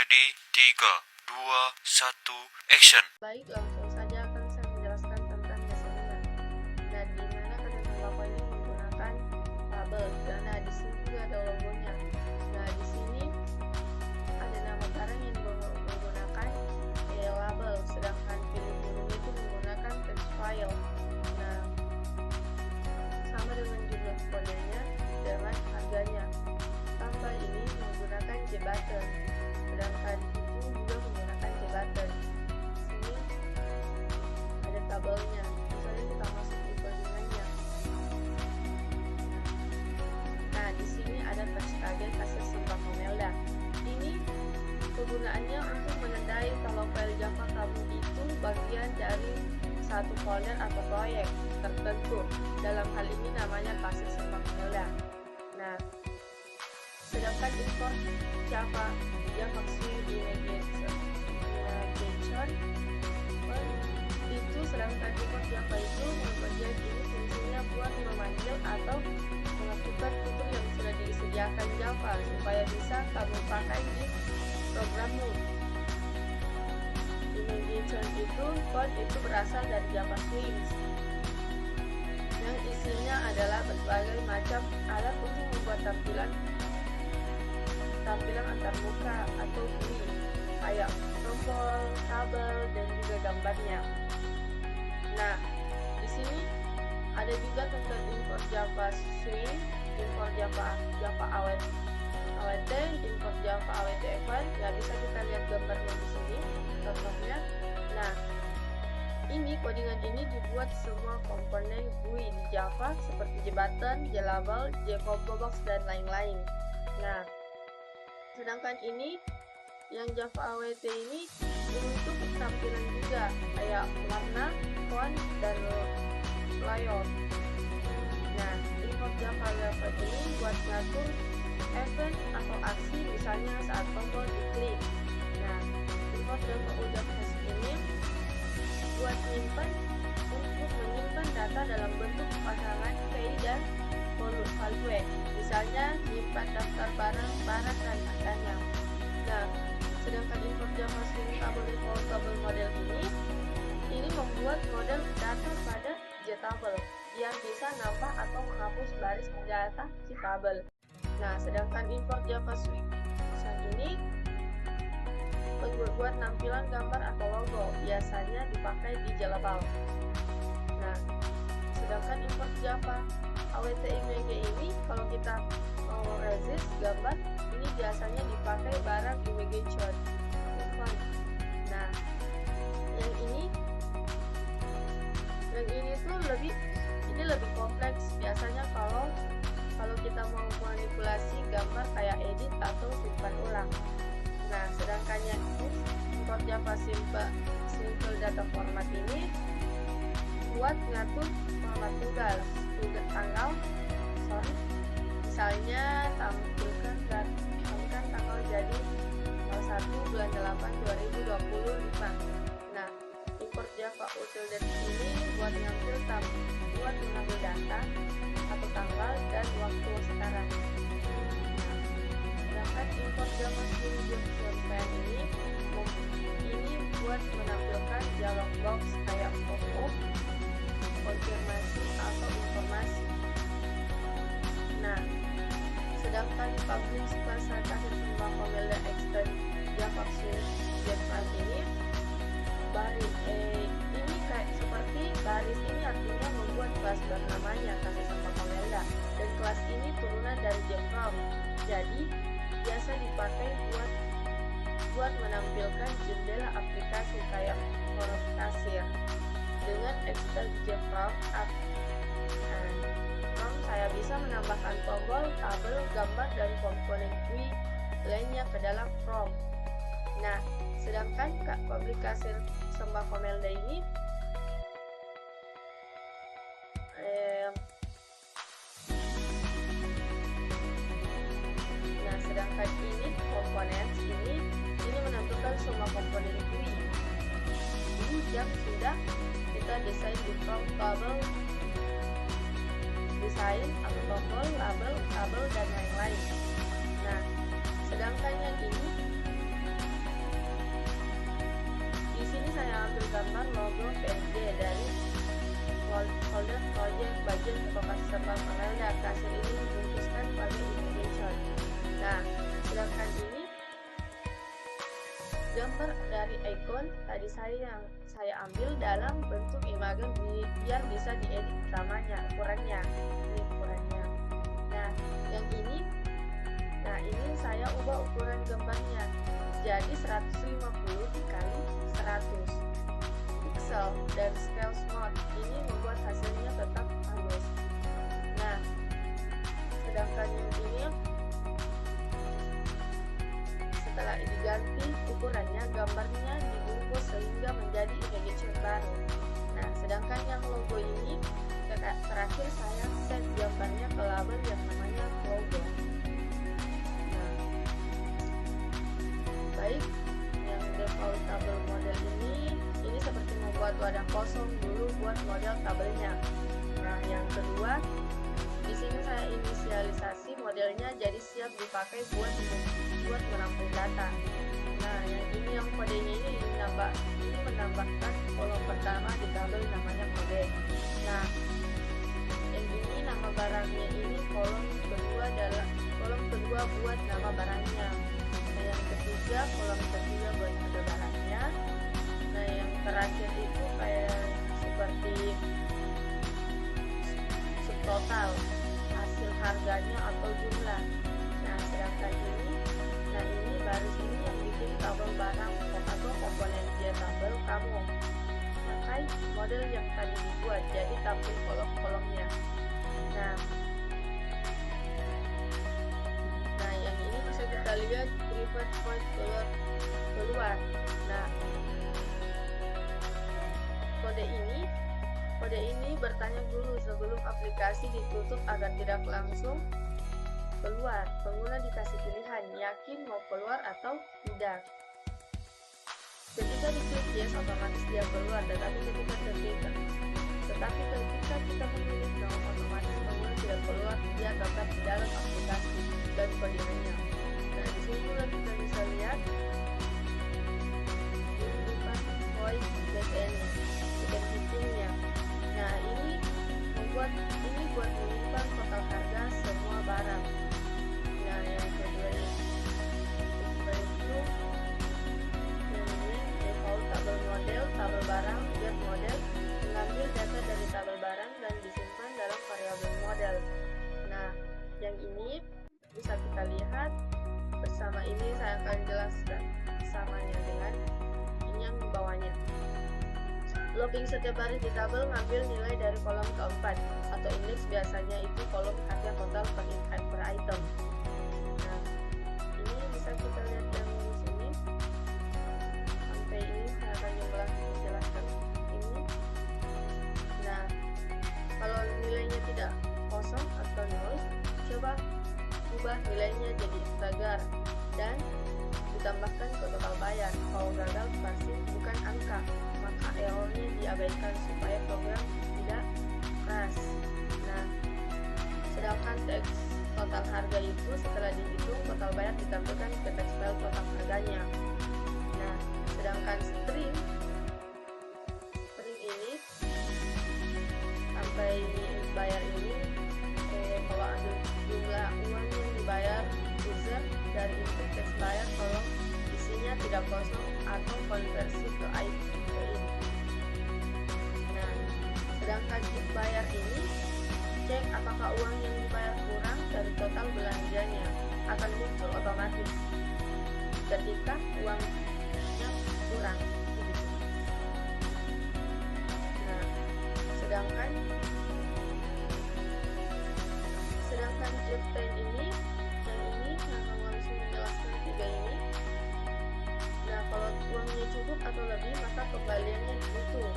Ready, 3, 2, 1, action. Baik, langsung saja akan saya menjelaskan tentang dasarnya. Nah, di mana kata tembakau ini menggunakan kabel. Dan di sini juga ada logonya. Nah, di sini ada nama barang yang menggunakan label, sedangkan film itu menggunakan text file. Nah, sama dengan jumlah kodenya dengan harganya. Tambah ini menggunakan J-button, sedangkan itu juga menggunakan J-button. Sini ada tabelnya, misalnya kita masuk di codingannya. Nah, di sini ada TextKG Kasir Sembako Melda. Ini kegunaannya untuk menandai kalau file Java kamu itu bagian dari satu folder atau proyek tertentu. Dalam hal ini namanya Kasir Sembako Melda. Nah, sedangkan import Java Suite Immigration itu, sedangkan import Java itu memperoleh ini fungsinya buat memanggil atau mengaktifkan fitur yang sudah disediakan Java supaya bisa kamu pakai di programmu. Immigration itu code itu berasal dari Java Suite yang isinya adalah berbagai macam alat untuk membuat tampilan antarmuka atau GUI kayak tombol, kabel, dan juga gambarnya. Nah, di sini ada juga tentang import Java Suite, import Java AWT, import Java AWT Event. Ya, bisa kita lihat gambarnya di sini, contohnya. Nah, ini codingan ini dibuat semua komponen GUI di Java seperti J-button, J-label, J-combo box, dan lain-lain. Nah, sedangkan ini yang Java AWT ini untuk tampilan juga kayak warna, font, dan layout. Nah, import Java AWT ini buat ngatur event atau aksi, misalnya saat tombol diklik. Nah, import Java UJAK ini buat menyimpan data dalam bentuk pasangan key dan value, misalnya menyimpan daftar barang dan harganya. Nah, sedangkan import Java Swing Table Defaultable model ini membuat model data pada JTable yang bisa nambah atau menghapus baris data si tabel. Nah, sedangkan import Java Swing ini membuat tampilan gambar atau logo, biasanya dipakai di J-label. Nah, sedangkan import Java AWT IMG ini kalau kita mau resist gambar ini biasanya dipakai barang immigration. Nah, yang ini tuh lebih kompleks. Biasanya kalau kita mau manipulasi gambar kayak edit atau simpan ulang. Nah, sedangkan yang import Java simple data format ini buat ngatur format tunggal tanggal, misalnya tampilkan tanggal jadi 1 bulan 8 2025. Nah, import Java util.dat ini buat mengambil data atau tanggal dan waktu sekarang. Nah, sedangkan import Java Swing ini buat menampilkan dialog box kayak pop-up, konfirmasi atau informasi. Nah, sedangkan publish Kasir Sembako Melda Extend Java Suite ini ini kayak seperti baris ini artinya membuat kelas bernamanya Kasir Sembako Melda, dan kelas ini turunan dari JFrog. Jadi biasa dipakai buat menampilkan jendela aplikasi kayak huruf kasir. Dengan extend JFrog saya bisa menambahkan tombol, tabel, gambar, dan komponen GUI lainnya ke dalam Chrome. Nah, sedangkan aplikasi Sembako Melda ini sedangkan ini komponen ini menampilkan semua komponen GUI yang sudah kita desain di Chrome, tabel, desain atau tombol, label, kabel, dan lain-lain. Nah, sedangkan yang ini bagian propagasi server meledak. Hasil ini dibungkuskan sebagai irrigation. Nah, sedangkan ini gambar dari icon tadi yang saya ambil dalam bentuk imagen biar bisa diedit dramanya, ukurannya. Ini ukurannya. Nah, yang ini, saya ubah ukuran gambarnya jadi 150 dikali 100 pixel dan scale mode. Ini membuat hasilnya tetap halus. Nah, sedangkan yang ini setelah diganti ukurannya, gambarnya dibungkus sehingga menjadi irrigation baru. Nah, sedangkan yang logo ini terakhir saya set gambarnya ke label yang namanya logo. Nah, baik, yang default tabel model ini seperti membuat wadah kosong dulu buat model tabelnya. Nah, yang kedua, di sini saya inisialisasi modelnya jadi siap dipakai buat menampung data. Nah, yang ini yang kodenya ini menambahkan kolom pertama di tabel namanya kode. Nah, yang ini nama barangnya ini kolom kedua buat nama barangnya. Nah, yang ketiga kolom ketiga buat kode barangnya. Nah, yang terakhir itu kayak seperti subtotal, hasil harganya atau jumlah. Nah, sedangkan ini baris ini yang bikin tabel barang atau komponen dia tabel kamu pakai model yang tadi dibuat, jadi tampil kolom-kolomnya. Nah, yang ini bisa kita lihat private point keluar. Nah, kode ini bertanya dulu sebelum aplikasi ditutup agar tidak langsung keluar. Pengguna dikasih pilihan yakin mau keluar atau tidak. Ketika diklik yes, otomatis dia keluar, tetapi ketika kita memilih no, otomatis pengguna tidak keluar, dia tetap di dalam aplikasi dan kodenya. Nah, di sini juga kita bisa lihat voice backend hitungnya. Nah, ini buat menyimpan total harga semua barang. Nah, yang kedua itu default tabel barang, get model, mengambil data dari tabel barang dan disimpan dalam variabel model. Nah, yang ini bisa kita lihat bersama. Ini saya akan jelaskan samanya dengan ini yang di bawahnya. Looping setiap baris di tabel ngambil nilai dari kolom keempat atau indeks, biasanya itu kolom harga total per item. Nah, ini bisa kita lihat yang di sini. Sampai ini saya akan menjelaskan ini. Nah, kalau nilainya tidak kosong atau nol, coba ubah nilainya jadi integer dan ditambahkan ke total bayar. Kalau gagal pasti bukan angka, maka errornya diabaikan supaya program tidak crash. Nah, sedangkan teks total harga itu setelah dihitung total bayar ditampilkan ke teks file total harganya. Nah, sedangkan string ini sampai bayar ini, kalau ambil jumlah uang yang dibayar user dari input teks bayar, kalau isinya tidak kosong atau konversi ke item. Nah, sedangkan tip bayar ini cek apakah uang yang dibayar kurang dari total belanjanya, akan muncul otomatis ketika uangnya kurang. Nah, sedangkan Jeff ini yang langsung menjelaskan tiga ini. Nah, kalau uangnya cukup atau lebih, maka kembaliannya dihitung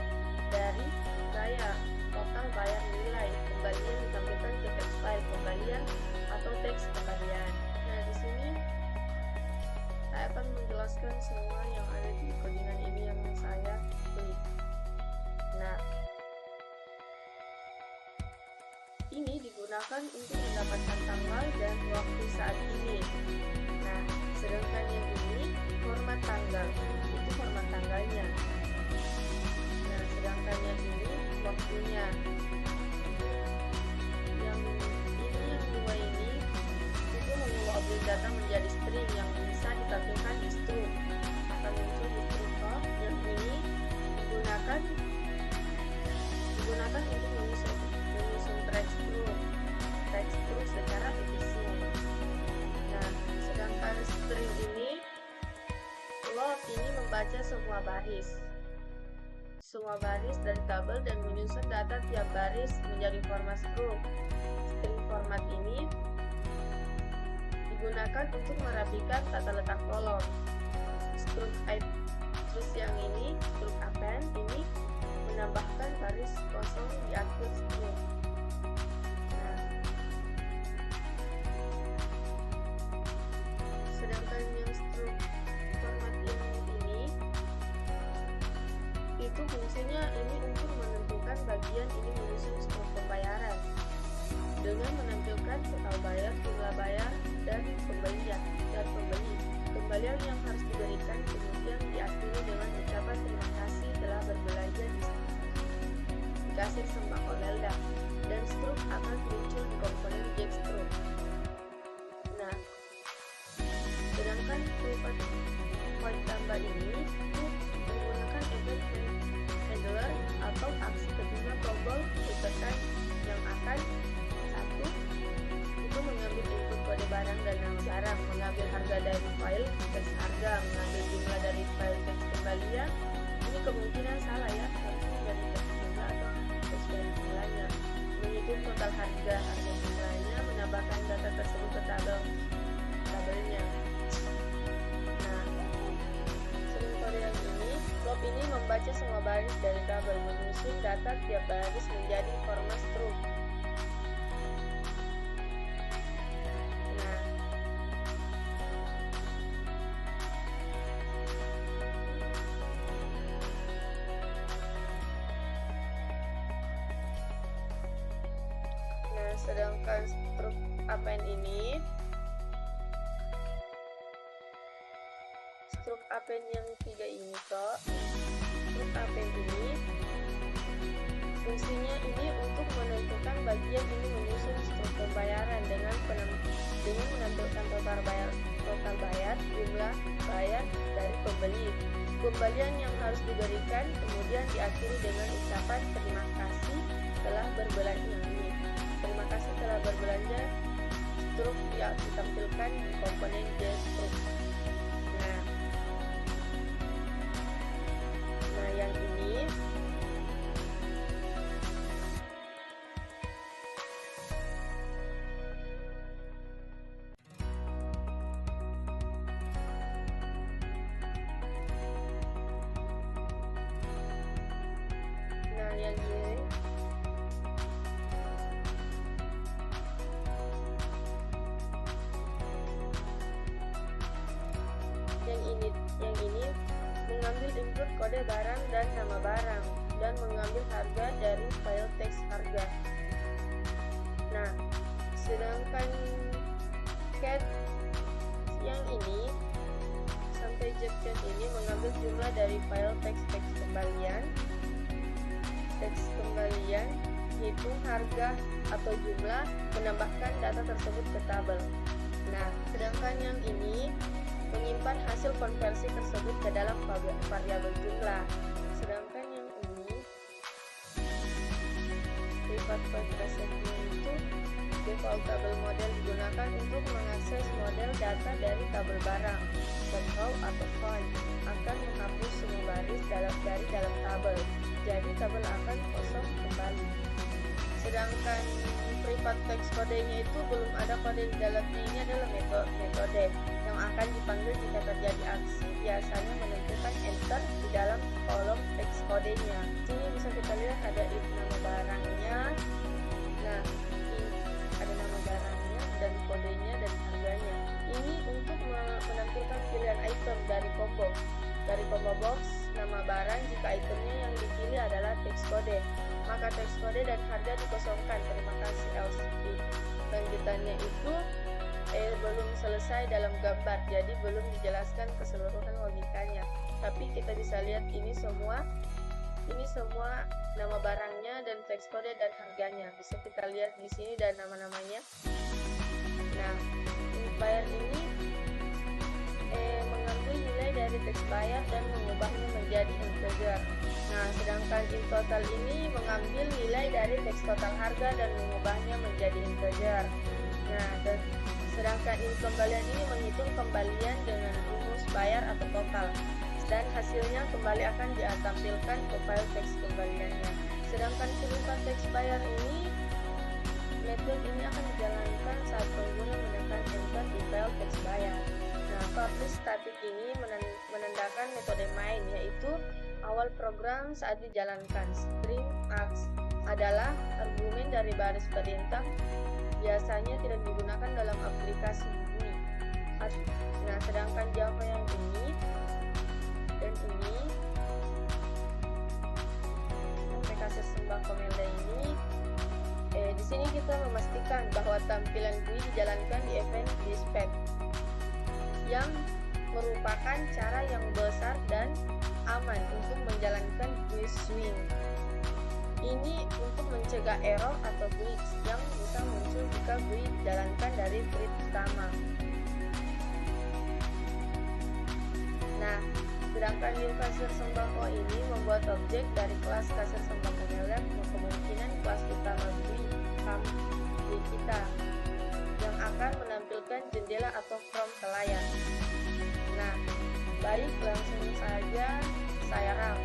dari gaya total bayar nilai. Kembalian ditampilkan ke text file kembalian atau teks kembalian. Nah, di sini saya akan menjelaskan semua yang ada di codingan ini yang saya klik. Nah, ini digunakan untuk mendapatkan tanggal dan waktu saat ini. Nah, sedangkan yang ini format tanggal, itu format tanggalnya. Nah, sedangkan yang ini waktunya. mengambil data menjadi string yang bisa ditampilkan di struk. Akan muncul di struk top yang ini digunakan untuk menyusun teks struk secara efisien. Nah, sedangkan string ini load ini membaca semua baris dari tabel dan menyusun data tiap baris menjadi format struk. String format ini digunakan untuk merapikan tata letak kolom. Terus yang ini, struk append ini menambahkan baris kosong di akhir struk. Nah, sedangkan yang struk format ini itu fungsinya ini untuk menentukan bagian ini menyusun struk pembayaran dengan menampilkan total bayar, jumlah bayar, dan pembeli. Kembalian yang harus diberikan kemudian diakhiri dengan ucapan terima kasih telah berbelanja di kasir sembako Lelda, dan struk akan muncul di komponen Jack struk. Nah, sedangkan private point tambah ini menggunakan event handler atau aksi ketika tombol ditekan yang akan satu itu mengambil input kode barang dan nama barang, mengambil harga dari file teks harga, mengambil jumlah dari file teks kembalian. Ini kemungkinan salah ya, harusnya dari teks jumlah atau teks dari jumlahnya. Menghitung total harga jumlahnya, menambahkan data tersebut ke tabelnya. Nah, sebelum kode yang ini, loop ini membaca semua baris dari tabel, menyusun data tiap baris menjadi format struk. Sedangkan struk append ini, struk append yang tiga ini struk append ini fungsinya ini untuk menentukan bagian ini menyusun struk pembayaran dengan menampilkan total bayar, jumlah bayar dari pembeli. Kembalian yang harus diberikan kemudian diakhiri dengan ucapan terima kasih telah berbelanja. Terima kasih telah berbelanja. Struk yang ditampilkan di komponen J struk. Nah, yang ini mengambil input kode barang dan nama barang dan mengambil harga dari file teks harga. Nah, sedangkan cat yang ini sampai cat ini mengambil jumlah dari file teks kembalian, hitung harga atau jumlah, menambahkan data tersebut ke tabel. Nah, sedangkan yang ini menyimpan hasil konversi tersebut ke dalam variabel jumlah. Sedangkan yang ini private point resetnya itu default tabel model digunakan untuk mengakses model data dari tabel barang. Set row atau find akan menghapus semua baris dari dalam tabel, jadi tabel akan kosong kembali. Sedangkan private text kodenya itu belum ada kode di dalamnya. Ini adalah metode yang akan dipanggil jika terjadi aksi, biasanya menentukan enter di dalam kolom teks kodenya. Sini bisa kita lihat ada if nama barangnya. Nah, ada nama barangnya dan kodenya dan harganya. Ini untuk menampilkan pilihan item dari combo box nama barang. Jika itemnya yang dipilih adalah teks kode, maka teks kode dan harga dikosongkan. Terima kasih else if. Lanjutannya itu belum selesai dalam gambar, jadi belum dijelaskan keseluruhan logikanya. Tapi kita bisa lihat ini semua nama barangnya dan teks kode dan harganya. Bisa kita lihat di sini dan nama-namanya. Nah, bayar ini mengambil nilai dari teks bayar dan mengubahnya menjadi integer. Nah, sedangkan in total ini mengambil nilai dari teks total harga dan mengubahnya menjadi integer. Nah, dan sedangkan in kembalian ini menghitung kembalian dengan rumus bayar atau total, dan hasilnya kembali akan ditampilkan ke file teks kembaliannya. Sedangkan perubahan teks bayar ini, metode ini akan dijalankan saat pengguna menekan enter di file teks bayar. Nah, publish static ini menandakan metode main, yaitu awal program saat dijalankan. String ax adalah argumen dari baris perintah, biasanya tidak digunakan dalam aplikasi GUI. Nah, sedangkan Java yang ini dan ini, aplikasi sembako Melda ini, di sini kita memastikan bahwa tampilan GUI dijalankan di event dispatch, yang merupakan cara yang besar dan aman untuk menjalankan GUI swing. Ini untuk mencegah error atau glitch yang bisa muncul jika GUI dijalankan dari thread utama. Nah, sedangkan new kasir sembako ini membuat objek dari kelas kasir sembako Melda kemungkinan kelas utama GUI kita yang akan menampilkan jendela atau from ke layar. Nah, baik, langsung saja saya run.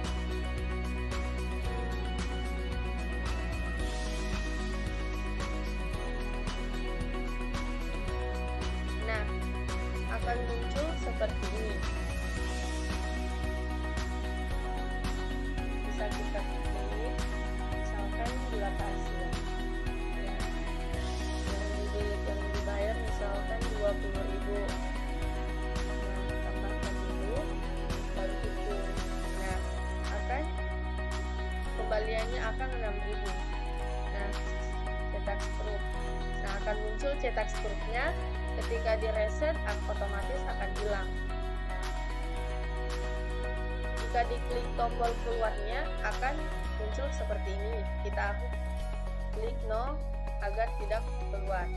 Nah, akan muncul seperti ini. Bisa kita pilih, misalkan gula pasir. Yang dibayar misalkan 20.000. Nah, tambahkan dulu, baru hitung. Nah, akan kembaliannya akan 6.000. Nah, cetak struk. Nah, akan muncul cetak struknya. Ketika di reset, otomatis akan hilang. Jika diklik tombol keluarnya, akan muncul seperti ini. Kita klik no agar tidak keluar.